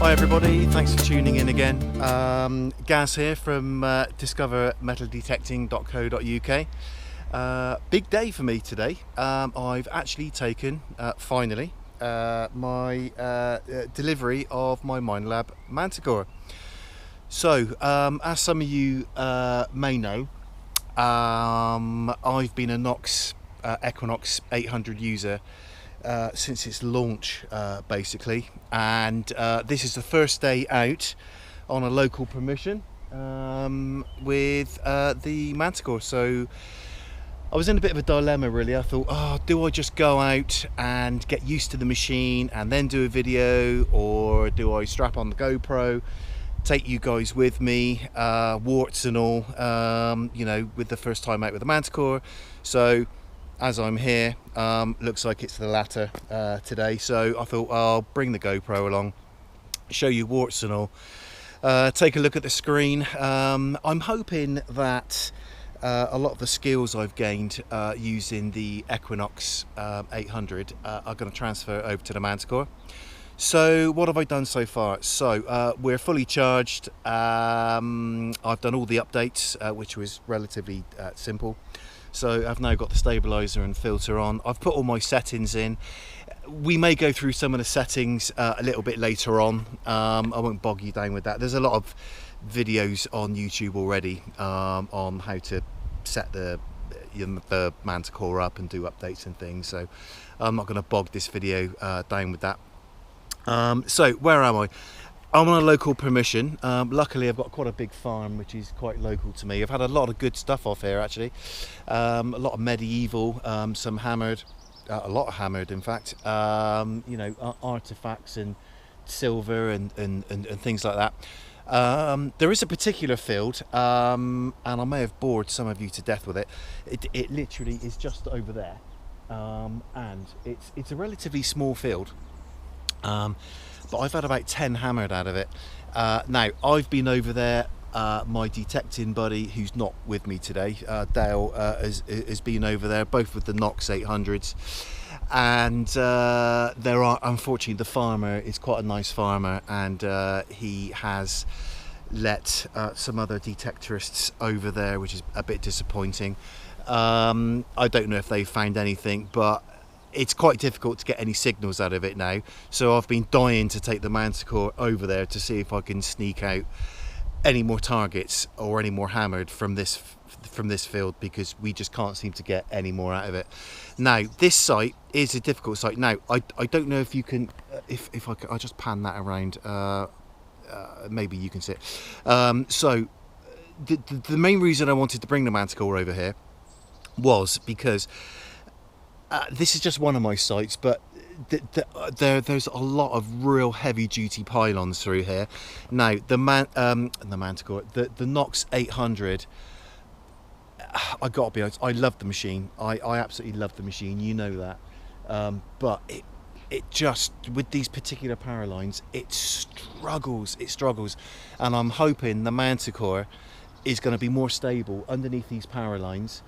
Hi everybody, thanks for tuning in again. Gaz here from discovermetaldetecting.co.uk. Big day for me today. I've actually taken, finally, my delivery of my Minelab Manticore. So, as some of you may know, I've been a Nox Equinox 800 user since its launch, basically, and this is the first day out on a local permission with the Manticore. So I was in a bit of a dilemma really. I thought, oh, do I just go out and get used to the machine and then do a video, or do I strap on the GoPro, take you guys with me, warts and all, you know, with the first time out with the Manticore? So as I'm here, looks like it's the latter today. So I thought I'll bring the GoPro along, show you warts and all, take a look at the screen. I'm hoping that a lot of the skills I've gained using the Equinox 800 are going to transfer over to the Manticore. So what have I done so far? So we're fully charged. I've done all the updates, which was relatively simple. So I've now got the stabilizer and filter on. I've put all my settings in. We may go through some of the settings a little bit later on. I won't bog you down with that. There's a lot of videos on YouTube already on how to set the Manticore up and do updates and things. So I'm not going to bog this video down with that. So where am I? I'm on a local permission. Luckily I've got quite a big farm which is quite local to me. I've had a lot of good stuff off here actually. A lot of medieval, some hammered, a lot of hammered in fact, you know, artifacts and silver and things like that. There is a particular field, and I may have bored some of you to death with it. It literally is just over there, and it's a relatively small field. But I've had about 10 hammered out of it. Now I've been over there, my detecting buddy who's not with me today, Dale, has been over there, both with the Nox 800s, and there are, unfortunately, the farmer is quite a nice farmer, and he has let some other detectorists over there, which is a bit disappointing. I don't know if they've found anything, but it's quite difficult to get any signals out of it now. So I've been dying to take the Manticore over there to see if I can sneak out any more targets or any more hammered from this field, because we just can't seem to get any more out of it. Now this site is a difficult site. Now I don't know if you can, if I'll just pan that around, maybe you can see it. So the main reason I wanted to bring the Manticore over here was because this is just one of my sites, but there's a lot of real heavy-duty pylons through here. Now the Manticore, the Nox 800, I gotta be honest, I love the machine. I absolutely love the machine. You know that, but it just, with these particular power lines, it struggles, and I'm hoping the Manticore is going to be more stable underneath these power lines,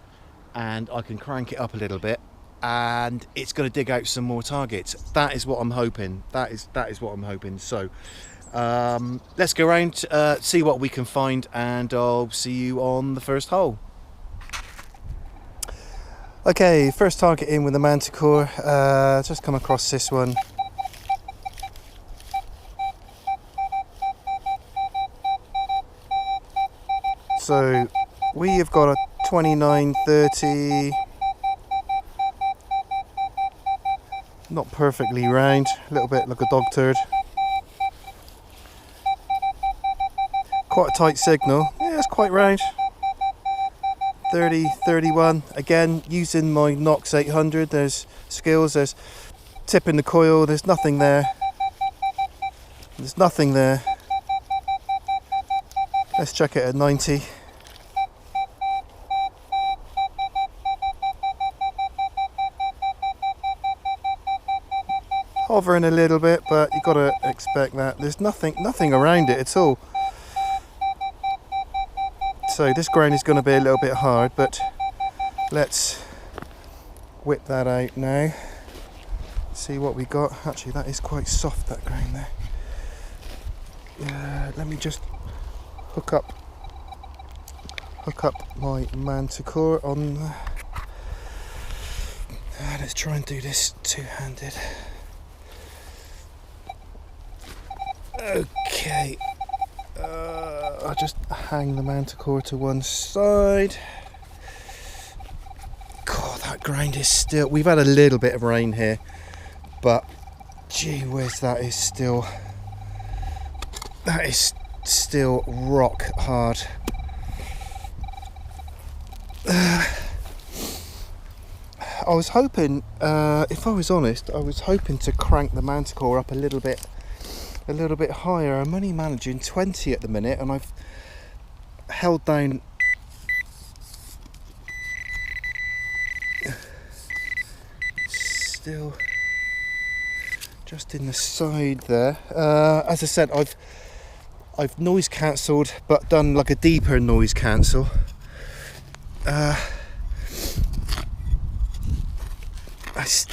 and I can crank it up a little bit, and it's going to dig out some more targets. That is what I'm hoping. That is what I'm hoping. So let's go around, see what we can find, and I'll see you on the first hole. Okay, first target in with the Manticore. Just come across this one. So we have got a 2930. Not perfectly round, a little bit like a dog turd. Quite a tight signal. Yeah, it's quite round. 30, 31. Again, using my Nox 800. There's skills, there's tipping the coil, there's nothing there. There's nothing there. Let's check it at 90. Hovering a little bit, but you've got to expect that. There's nothing around it at all. So this ground is going to be a little bit hard, but let's whip that out now. See what we got. Actually, that is quite soft, that ground there. Let me just hook up my Manticore on. Let's try and do this two-handed. Okay. I'll just hang the Manticore to one side. God, that ground is still... We've had a little bit of rain here, but gee whiz, that is still rock hard. I was hoping, if I was honest, I was hoping to crank the Manticore up a little bit higher. I'm only managing 20 at the minute, and I've held down still just in the side there. As I said, I've noise cancelled, but done like a deeper noise cancel. I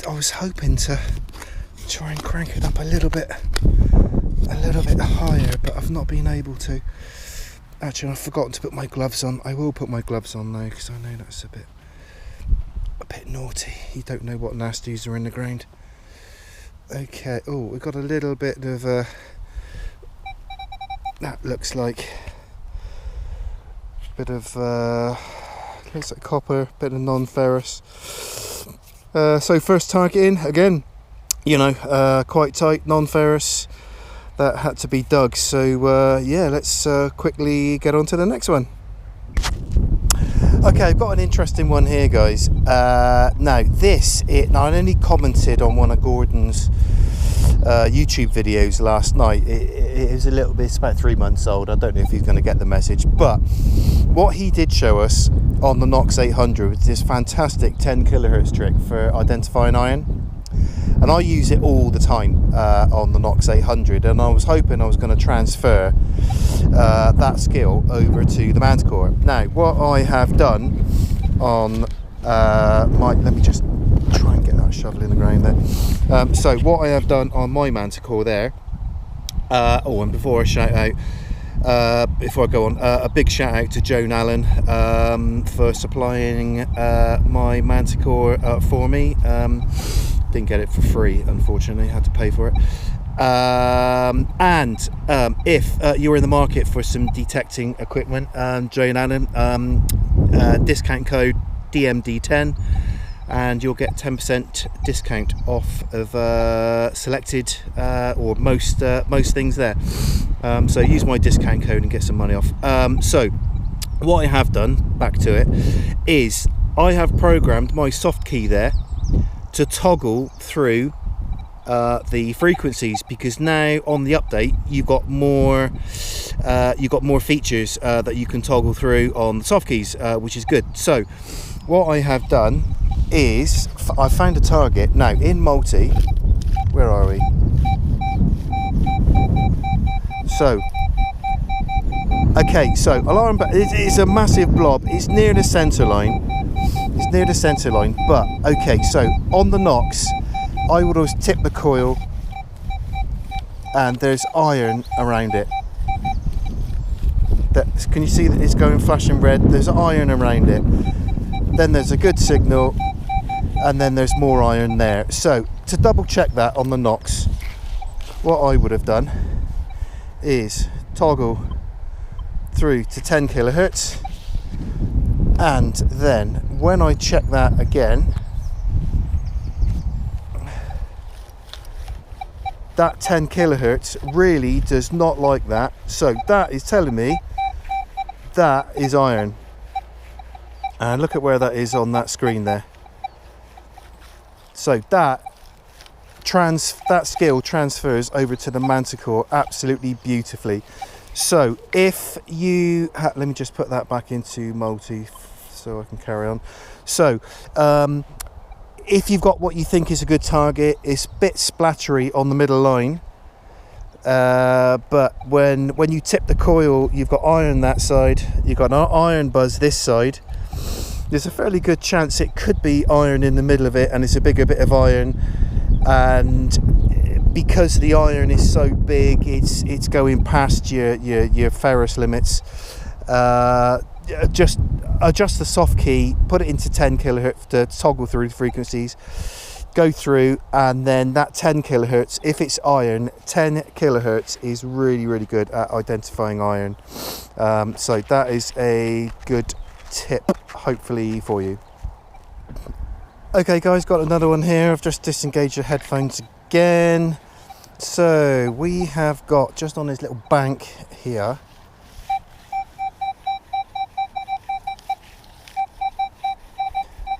was hoping to try and crank it up a little bit higher, but I've not been able to. Actually, I've forgotten to put my gloves on. I will put my gloves on now, because I know that's a bit naughty. You don't know what nasties are in the ground. Okay. Oh, we've got a little bit of that looks like a bit of looks like copper, bit of non-ferrous. So first targeting again, quite tight, non-ferrous. That had to be dug. So yeah, let's quickly get on to the next one. Okay, I've got an interesting one here, guys. Now I only commented on one of Gordon's YouTube videos last night. It was a little bit, it's about 3 months old. I don't know if he's going to get the message, but what he did show us on the Nox 800 was this fantastic 10 kilohertz trick for identifying iron. And I use it all the time on the Nox 800, and I was hoping I was going to transfer that skill over to the Manticore. Now, what I have done on let me just try and get that shovel in the ground there. So what I have done on my Manticore there, and before I shout out, before I go on, a big shout out to Joan Allen for supplying my Manticore for me. Didn't get it for free, unfortunately, had to pay for it. If you're in the market for some detecting equipment, Joan Allen, discount code DMD10, and you'll get 10% discount off of selected or most things there. So use my discount code and get some money off. So what I have done, back to it, is I have programmed my soft key there to toggle through the frequencies, because now on the update you've got more features that you can toggle through on the soft keys, which is good. So what I have done is I found a target now in multi. Where are we? So okay, so alarm, it's a massive blob. It's near the center line. But okay, so on the Nox, I would always tip the coil, and there's iron around it. Can you see that it's going flashing red? There's iron around it. Then there's a good signal, and then there's more iron there. So to double check that on the Nox, what I would have done is toggle through to 10 kilohertz, and then when I check that again, that 10 kilohertz really does not like that. So that is telling me that is iron, and look at where that is on that screen there. So that skill transfers over to the Manticore absolutely beautifully. So if you let me just put that back into multi so I can carry on. So if you've got what you think is a good target, it's a bit splattery on the middle line, but when you tip the coil, you've got iron that side, you've got an iron buzz this side. There's a fairly good chance it could be iron in the middle of it, and it's a bigger bit of iron, and because the iron is so big, it's going past your ferrous limits. Just adjust the soft key, put it into 10 kilohertz to toggle through the frequencies, go through, and then that 10 kilohertz, if it's iron, 10 kilohertz is really good at identifying iron. So that is a good tip, hopefully, for you. Okay guys, got another one here. I've just disengaged the headphones again. So we have got, just on this little bank here,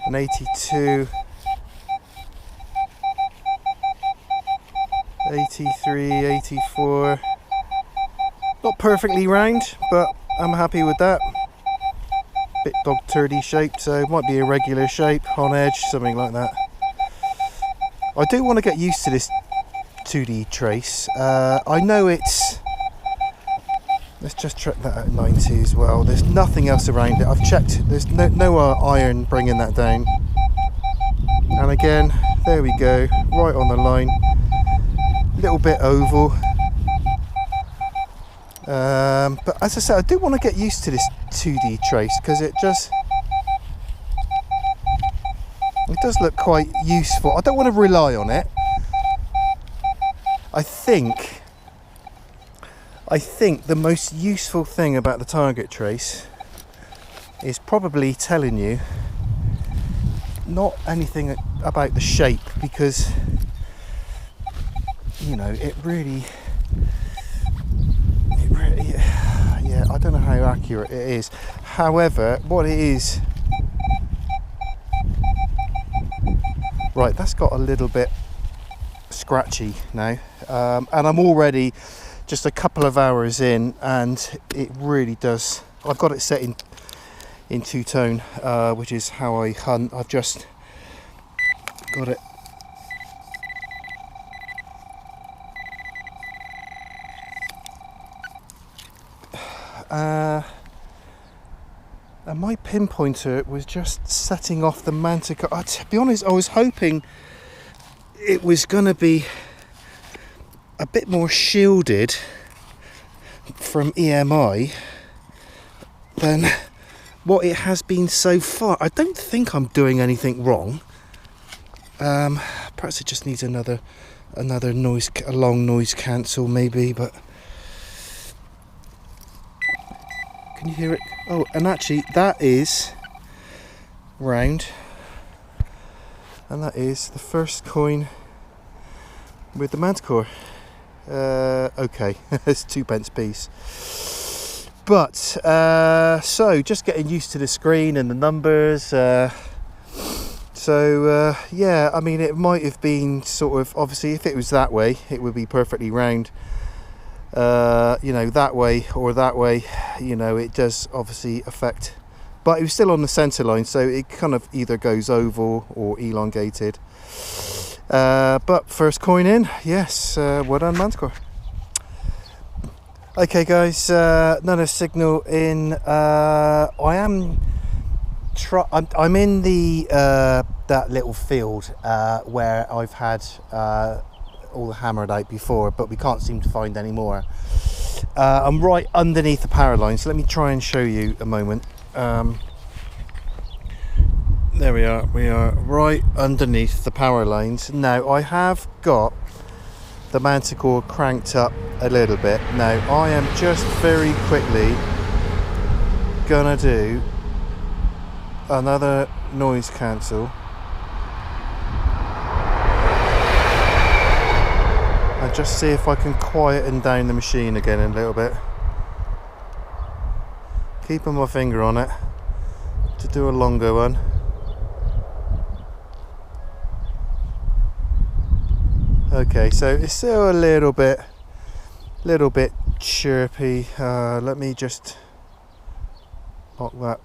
an 82, 83, 84. Not perfectly round, but I'm happy with that. Bit dog turdy shaped, so it might be a regular shape on edge, something like that. I do want to get used to this 2D trace. I know it's, let's just check that at 90 as well. There's nothing else around it. I've checked, there's no iron bringing that down. And again, there we go, right on the line. Little bit oval. But as I said, I do want to get used to this 2D trace, because it does look quite useful. I don't want to rely on it. I think the most useful thing about the target trace is probably telling you not anything about the shape, because you know, it really, yeah, I don't know how accurate it is. However, what it is, right, that's got a little bit scratchy now, and I'm already just a couple of hours in, and it really does. I've got it set in two-tone, which is how I hunt. I've just got it and my pinpointer was just setting off the Manticore. To be honest, I was hoping it was going to be a bit more shielded from EMI than what it has been so far. I don't think I'm doing anything wrong. Perhaps it just needs another noise, a long noise cancel maybe, but can you hear it? Oh, and actually that is round, and that is the first coin with the Manticore. Okay, it's 2p piece. But so just getting used to the screen and the numbers. Yeah, I mean, it might have been sort of, obviously if it was that way it would be perfectly round. You know, that way or that way, you know, it does obviously affect, but it was still on the center line, so it kind of either goes oval or elongated. But first coin in, yes, well done, Manticore. Okay guys, another signal in. I'm in the that little field where I've had all hammered out before, but we can't seem to find any more. I'm right underneath the power line, so let me try and show you a moment. There we are right underneath the power lines. Now I have got the Manticore cranked up a little bit. Now I am just very quickly gonna do another noise cancel and just see if I can quieten down the machine again a little bit. Keeping my finger on it to do a longer one. Okay, so it's still a little bit chirpy. Let me just knock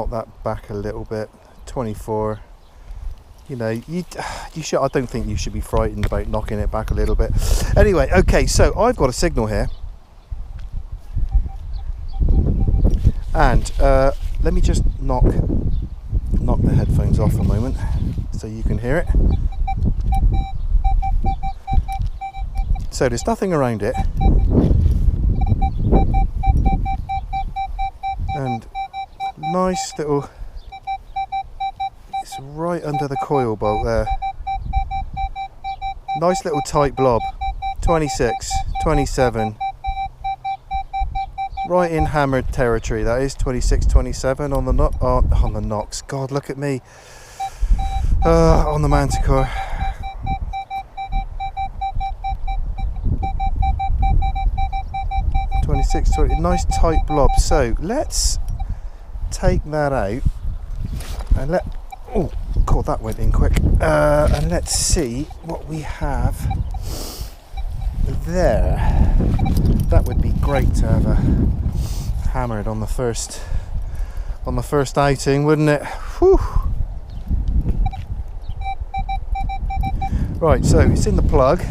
that back a little bit. 24. You know, you should. I don't think you should be frightened about knocking it back a little bit. Anyway, okay, so I've got a signal here, and let me just knock the headphones off a moment so you can hear it. So there's nothing around it, and nice little, it's right under the coil bolt there. Nice little tight blob. 26, 27. Right in hammered territory, that is. 26, 27 on the on the knocks. God, look at me. On the Manticore. Nice tight blob. So let's take that out and oh god, that went in quick. And let's see what we have there. That would be great to have a hammered on the first outing, wouldn't it? Whew. Right, so it's in the plug.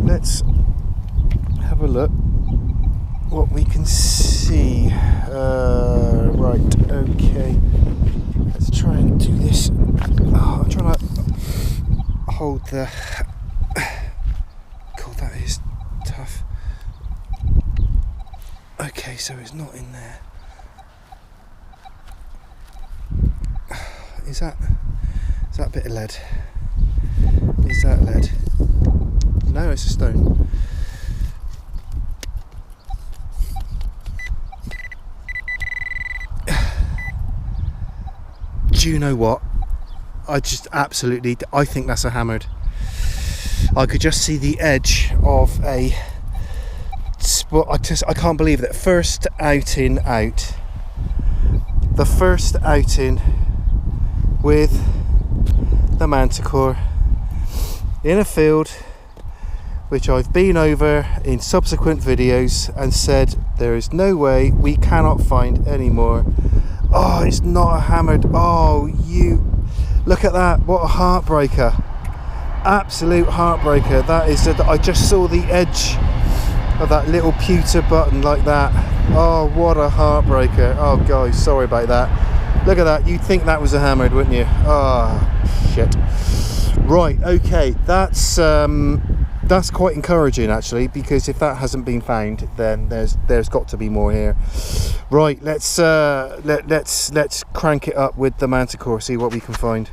Let's have a look what we can see. Right, okay. Let's try and do this. I'm trying to hold the... God, that is tough. Okay, so it's not in there. Is that a bit of lead? Is that lead? No, it's a stone. Do you know what? I think that's a hammered. I could just see the edge of a spot. I can't believe that first outing out. The first outing with the Manticore in a field which I've been over in subsequent videos and said there is no way, we cannot find any more. Oh, it's not a hammered. Oh, you look at that. What a heartbreaker. Absolute heartbreaker. That is, I just saw the edge of that little pewter button like that. Oh, what a heartbreaker. Oh guys, sorry about that. Look at that. You'd think that was a hammered, wouldn't you? Oh shit. Right, okay, that's quite encouraging actually, because if that hasn't been found, then there's got to be more here. Right, let's crank it up with the Manticore, see what we can find.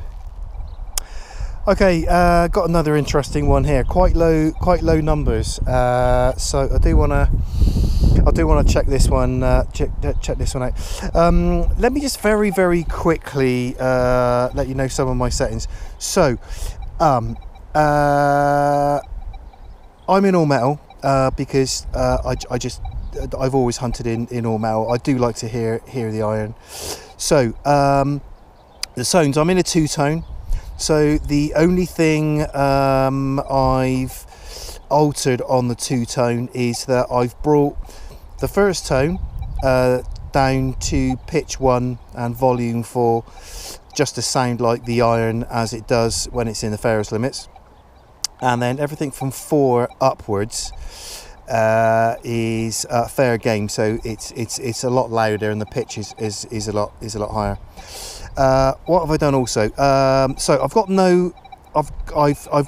Okay, got another interesting one here. Quite low numbers. So I do want to check this one. Check this one out. Let me just very quickly let you know some of my settings. So, I'm in all metal because I've always hunted in all metal. I do like to hear the iron. So the tones, I'm in a two-tone. So the only thing I've altered on the two-tone is that I've brought the first tone down to pitch 1 and volume 4, just to sound like the iron as it does when it's in the Ferrous limits. And then everything from 4 upwards is fair game. So it's a lot louder and the pitch is a lot higher. What have I done also? So I've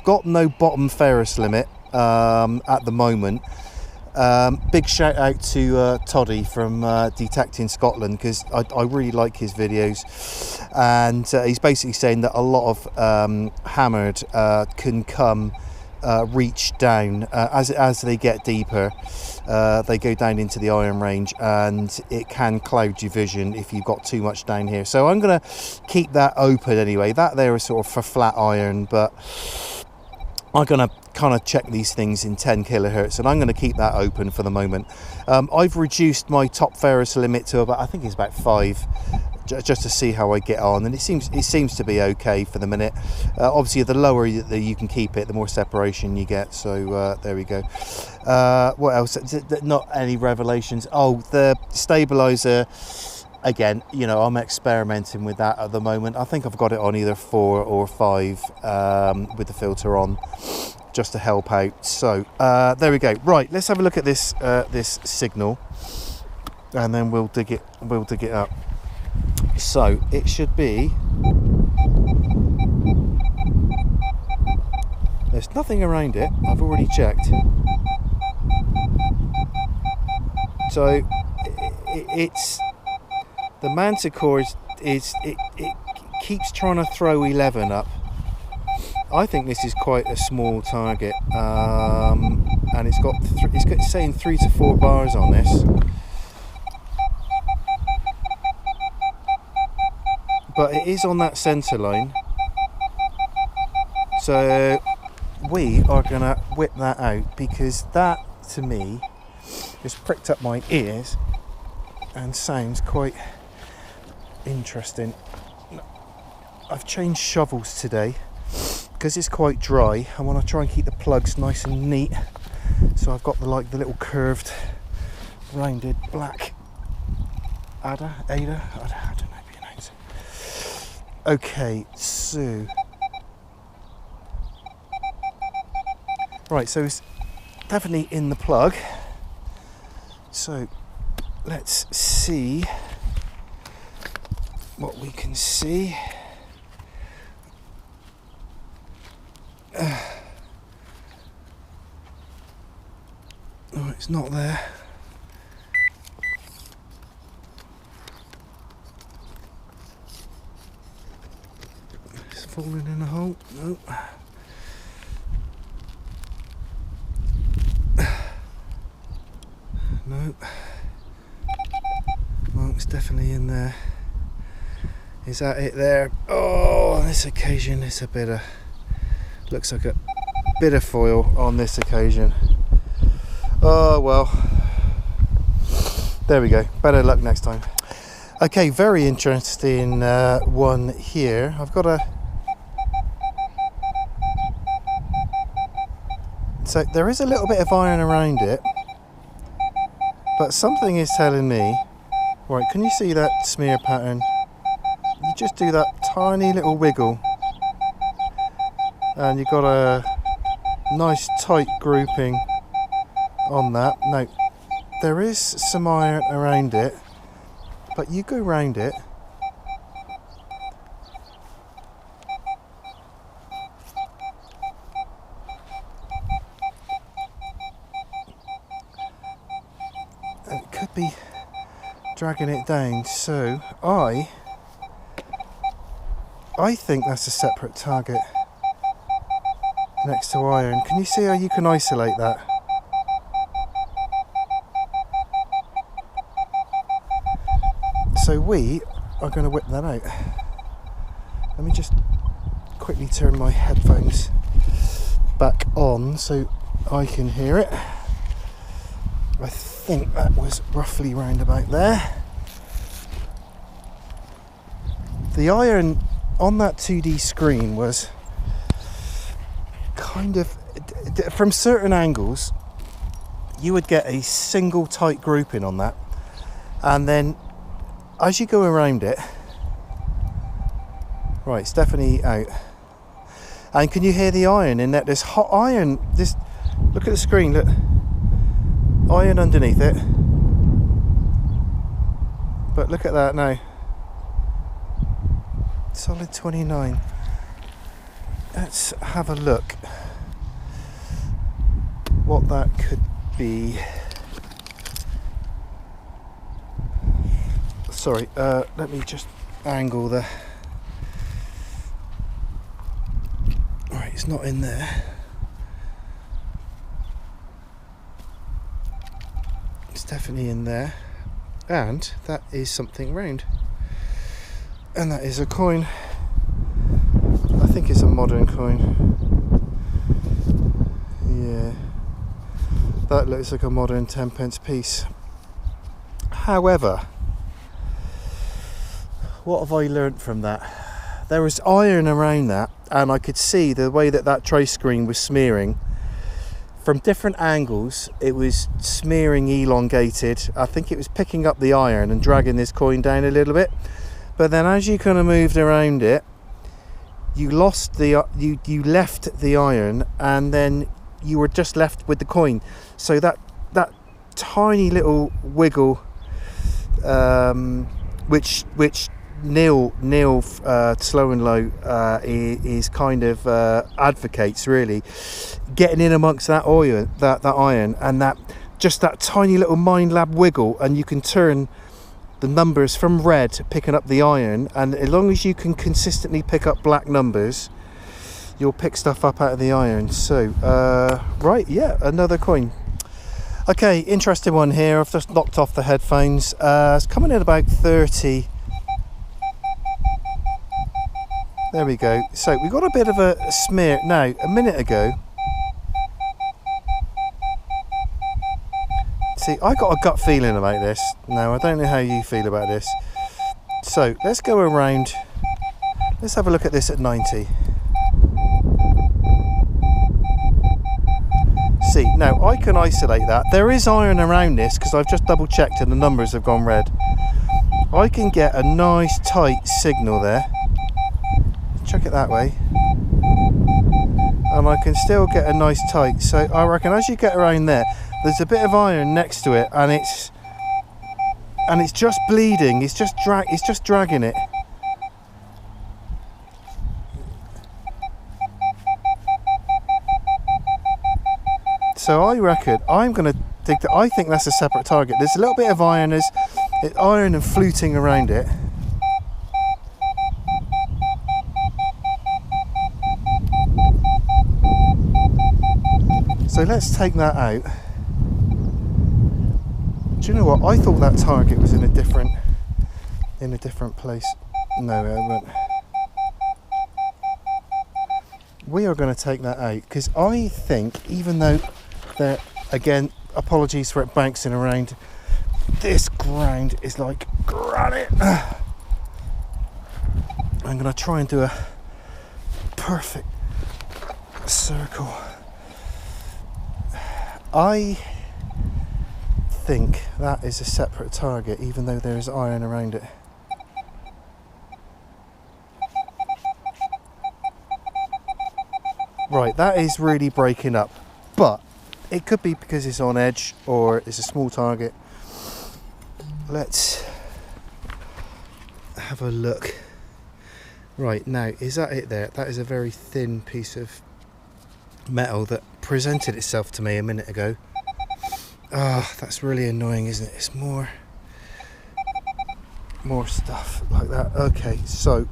got no bottom Ferrous limit at the moment. Big shout out to Toddy from Detecting Scotland, because I really like his videos, and he's basically saying that a lot of hammered can come reach down as they get deeper. They go down into the iron range, and it can cloud your vision if you've got too much down here. So I'm going to keep that open anyway. That there is sort of for flat iron, but I'm going to kind of check these things in 10 kilohertz, and I'm going to keep that open for the moment. I've reduced my top Ferrous limit to about, I think it's about 5, just to see how I get on, and it seems to be okay for the minute. Obviously the lower you can keep it, the more separation you get. So there we go. What else? Not any revelations. Oh, the stabilizer, again, you know, I'm experimenting with that at the moment. I think I've got it on either 4 or 5 with the filter on, just to help out. So there we go. Right, let's have a look at this this signal, and then we'll dig it up. So it should be, There's nothing around it. I've already checked. So it's the Manticore it keeps trying to throw 11 up. I think this is quite a small target, and it's saying 3 to 4 bars on this. But it is on that centre line, so we are going to whip that out, because that to me just pricked up my ears and sounds quite interesting. I've changed shovels today because it's quite dry. I want to try and keep the plugs nice and neat, so I've got the little curved rounded black Ada, I don't know how you pronounce it. Okay, so right, so it's definitely in the plug. So let's see what we can see. Oh, it's not there. It's falling in a hole. No. No. Well, it's definitely in there. Is that it there? Oh, on this occasion it's a bit of, looks like a bit of foil on this occasion. Oh well, there we go. Better luck next time. Okay, very interesting one here. I've got so there is a little bit of iron around it, but something is telling me, right, can you see that smear pattern? You just do that tiny little wiggle and you've got a nice tight grouping on that. Now, there is some iron around it, but you go round it, and it could be dragging it down. So I think that's a separate target next to iron. Can you see how you can isolate that? So we are going to whip that out. Let me just quickly turn my headphones back on so I can hear it. I think that was roughly round about there. The iron on that 2D screen was kind of, from certain angles, you would get a single tight grouping on that, and then as you go around it, right, it's definitely out. And can you hear the iron in that? There's hot iron. This, look at the screen, look, iron underneath it. But look at that now. Solid 29. Let's have a look what that could be. Sorry, let me just angle the... Right, it's not in there. It's definitely in there. And that is something round. And that is a coin. I think it's a modern coin. Yeah. That looks like a modern 10p piece. However, what have I learnt from that? There was iron around that, and I could see the way that that trace screen was smearing. From different angles, it was smearing elongated. I think it was picking up the iron and dragging this coin down a little bit. But then as you kind of moved around it, you lost the you left the iron, and then you were just left with the coin. So that tiny little wiggle, which Neil Slow and Low is kind of advocates really getting in amongst that oil, that iron, and that just that tiny little Minelab wiggle, and you can turn the numbers from red, picking up the iron, and as long as you can consistently pick up black numbers, you'll pick stuff up out of the iron. So right, yeah, another coin. Okay, interesting one here. I've just knocked off the headphones. It's coming in about 30. There we go. So we got a bit of a smear now. A minute ago, see, I got a gut feeling about this. Now I don't know how you feel about this. So let's go around. Let's have a look at this at 90. See, now I can isolate that. There is iron around this because I've just double checked and the numbers have gone red. I can get a nice tight signal there. Check it that way. And I can still get a nice tight. So I reckon as you get around there, there's a bit of iron next to it, and it's just bleeding. It's just dragging it. So I reckon I'm going to dig that. I think that's a separate target. There's a little bit of iron. There's iron and fluting around it. So let's take that out. Do you know what? I thought that target was in a different place. No, it won't. We are going to take that out because I think, even though there, again, apologies for it bouncing around, this ground is like granite. I'm going to try and do a perfect circle. I think that is a separate target, even though there is iron around it. Right, that is really breaking up, but it could be because it's on edge or it's a small target. Let's have a look. Right, now, is that it there? That is a very thin piece of metal that presented itself to me a minute ago. Ah, oh, that's really annoying, isn't it? It's more stuff like that. Okay, so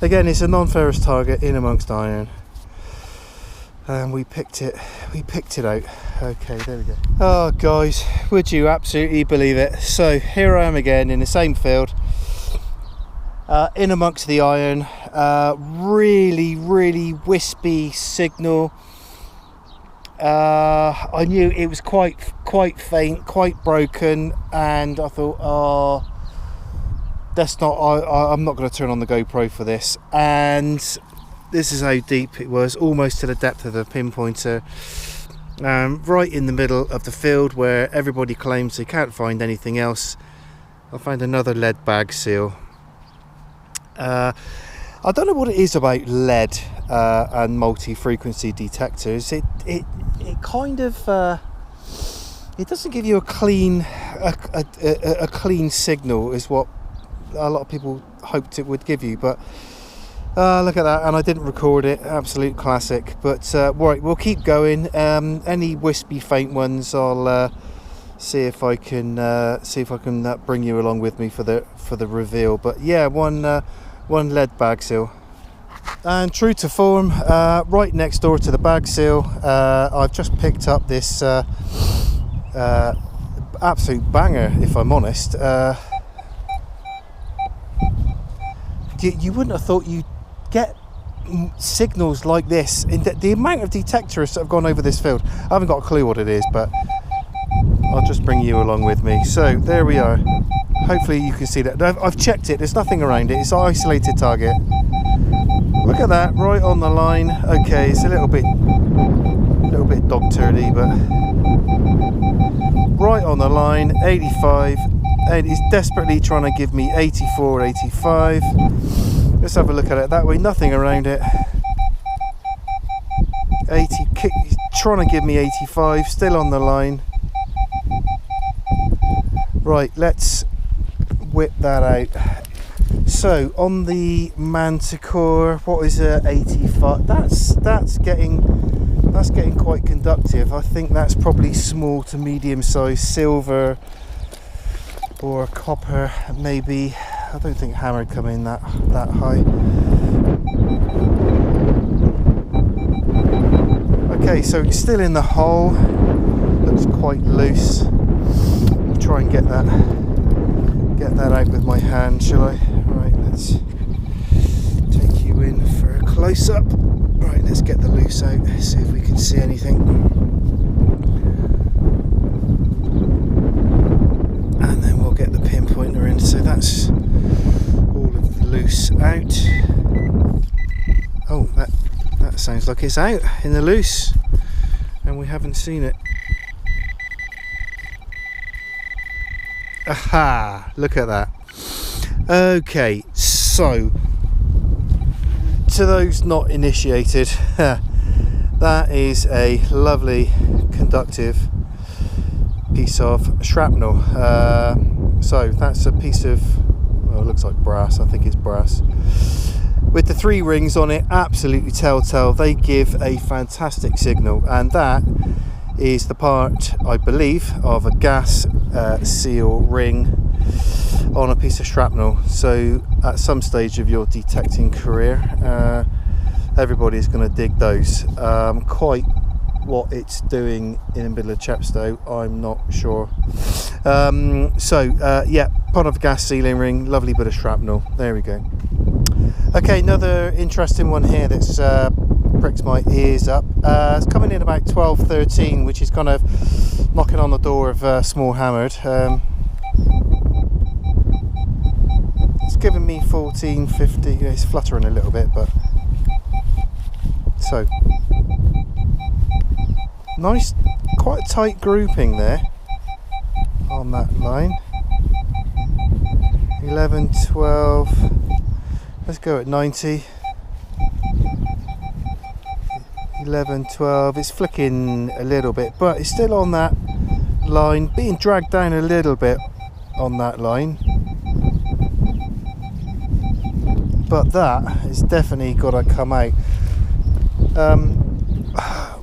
again, it's a non-ferrous target in amongst iron. And we picked it out. Okay, there we go. Oh guys, would you absolutely believe it? So here I am again in the same field, in amongst the iron. Really wispy signal. I knew it was quite faint, quite broken, and I thought, oh, that's not. I'm not going to turn on the GoPro for this. And this is how deep it was, almost to the depth of the pinpointer, right in the middle of the field where everybody claims they can't find anything else. I found another lead bag seal. I don't know what it is about lead and multi-frequency detectors. It kind of it doesn't give you a clean signal, is what a lot of people hoped it would give you, but. Look at that, and I didn't record it. Absolute classic. But right, we'll keep going. Any wispy, faint ones, I'll see if I can bring you along with me for the reveal. But yeah, one lead bag seal, and true to form, right next door to the bag seal, I've just picked up this absolute banger. If I'm honest, you wouldn't have thought you'd get signals like this in the amount of detectorists that have gone over this field. I haven't got a clue what it is, but I'll just bring you along with me. So there we are. Hopefully you can see that. I've checked it, there's nothing around it. It's an isolated target. Look at that, right on the line. Okay, it's a little bit dog turdy, but right on the line. 85, and it's desperately trying to give me 84, 85. Let's have a look at it that way. Nothing around it. 80, trying to give me 85, still on the line. Right, let's whip that out. So on the Manticore, what is 85? That's getting quite conductive. I think that's probably small to medium size silver or copper, maybe. I don't think hammer would come in that high. Okay, so it's still in the hole. Looks quite loose. I'll try and get that out with my hand, shall I? Right, let's take you in for a close up. Right, let's get the loose out, see if we can see anything. And then we'll get the pinpointer in. So that's all of the loose out. Oh, that sounds like it's out in the loose, and we haven't seen it. Aha! Look at that. Okay, so to those not initiated, that is a lovely conductive piece of shrapnel. So that's a piece of, well, it looks like brass. I think it's brass. With the 3 rings on it, absolutely telltale. They give a fantastic signal, and that is the part, I believe, of a gas seal ring on a piece of shrapnel. So at some stage of your detecting career, everybody's going to dig those. Quite what it's doing in the middle of Chepstow, I'm not sure. Yeah, part of a gas sealing ring, lovely bit of shrapnel. There we go. Okay, another interesting one here that's pricks my ears up. It's coming in about 12-13, which is kind of knocking on the door of small hammered. It's giving me 14-50. It's fluttering a little bit, but so nice, quite a tight grouping there on that line. 11, 12. Let's go at 90. 11, 12. It's flicking a little bit, but it's still on that line, being dragged down a little bit on that line. But that has definitely got to come out.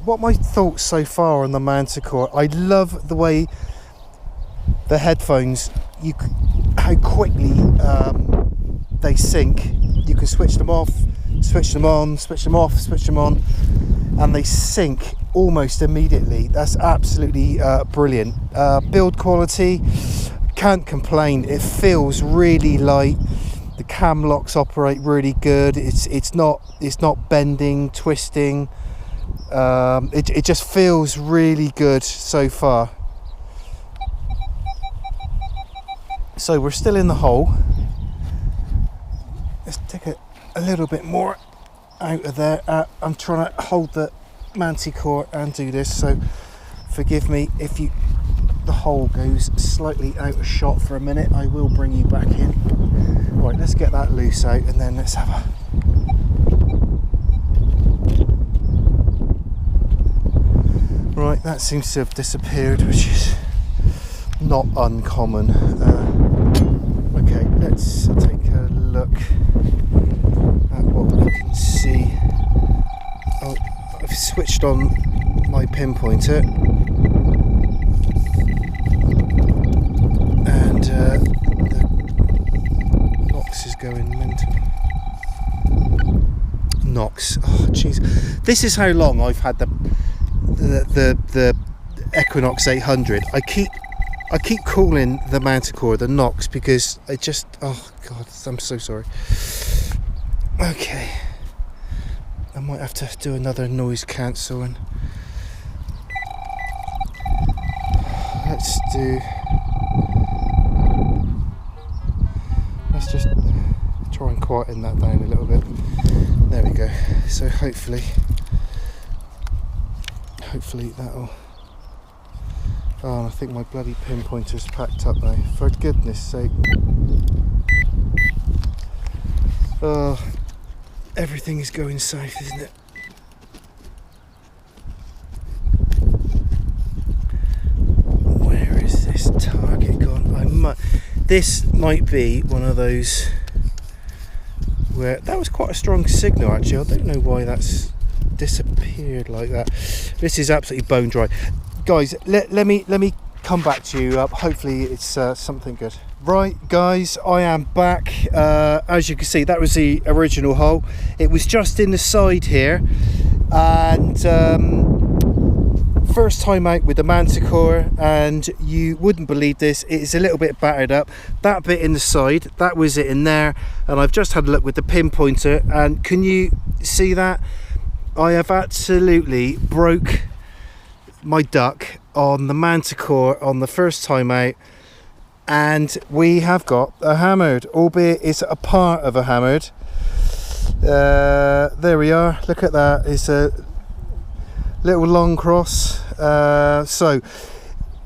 What my thoughts so far on the Manticore, I love the way the headphones, how quickly they sync. You can switch them off, switch them on, switch them off, switch them on, and they sync almost immediately. That's absolutely brilliant. Build quality, can't complain. It feels really light. The cam locks operate really good. It's not bending, twisting. It just feels really good so far. So we're still in the hole. Let's take it a little bit more out of there. I'm trying to hold the Manticore and do this, so forgive me if the hole goes slightly out of shot for a minute. I will bring you back in. Right, let's get that loose out, and then let's have a right. That seems to have disappeared, which is not uncommon. Okay, let's take a look at what we can see. Oh, I've switched on my pinpointer, and the Nox is going mental. Nox, oh jeez, this is how long I've had the Equinox 800. I keep calling the Manticore the Nox because it just, oh god, I'm so sorry. Okay, I might have to do another noise cancelling. Let's just try and quieten that down a little bit. There we go. So hopefully that'll. Oh, I think my bloody pinpointer's packed up now. For goodness sake. Oh, everything is going south, isn't it? Where is this target gone? This might be one of those where that was quite a strong signal actually. I don't know why that's disappeared like that. This is absolutely bone dry, guys. Let me come back to you. Hopefully it's something good. Right guys, I am back. As you can see, that was the original hole. It was just in the side here, and first time out with the Manticore, and you wouldn't believe this, it is a little bit battered up. That bit in the side, that was it in there, and I've just had a look with the pinpointer, and can you see that? I have absolutely broke my duck on the Manticore on the first time out, and we have got a hammered, albeit it's a part of a hammered. There we are, look at that. It's a little long cross, so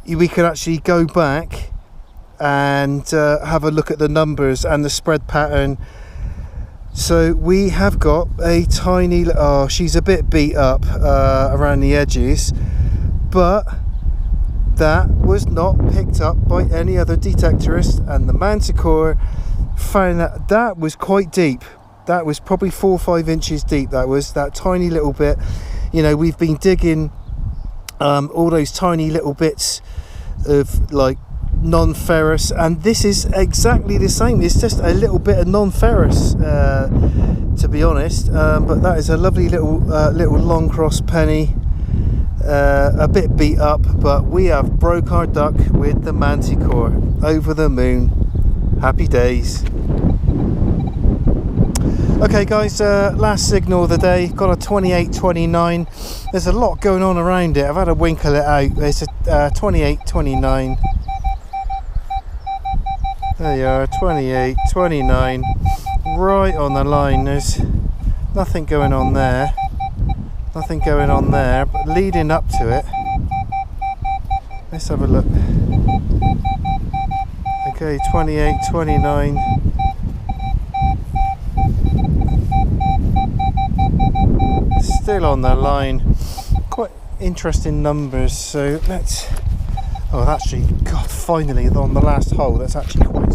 we can actually go back and have a look at the numbers and the spread pattern. So we have got a tiny, oh, she's a bit beat up around the edges, but that was not picked up by any other detectorist, and the Manticore found that was quite deep. That was probably 4 or 5 inches deep. That was that tiny little bit. You know, we've been digging all those tiny little bits of like non-ferrous, and this is exactly the same. It's just a little bit of non-ferrous, to be honest, but that is a lovely little long cross penny. A bit beat up, but we have broke our duck with the Manticore. Over the moon, happy days. Okay guys, last signal of the day, got a 2829. There's a lot going on around it. I've had to winkle it out. It's a 2829. There you are, 2829, right on the line. There's nothing going on there, nothing going on there, but leading up to it, let's have a look. Okay, 2829. Still on the line. Quite interesting numbers. So let's. Oh, actually, God, finally on the last hole. That's actually quite